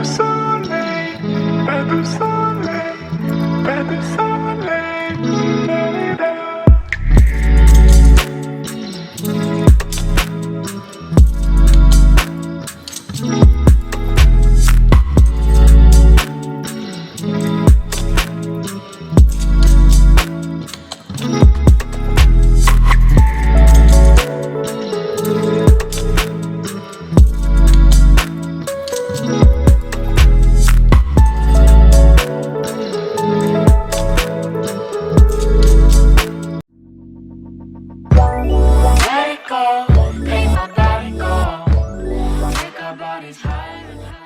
soleil, pas de soleil, pas de soleil. Da-di-da. Let it go, make my body go. Make our bodies higher and higher.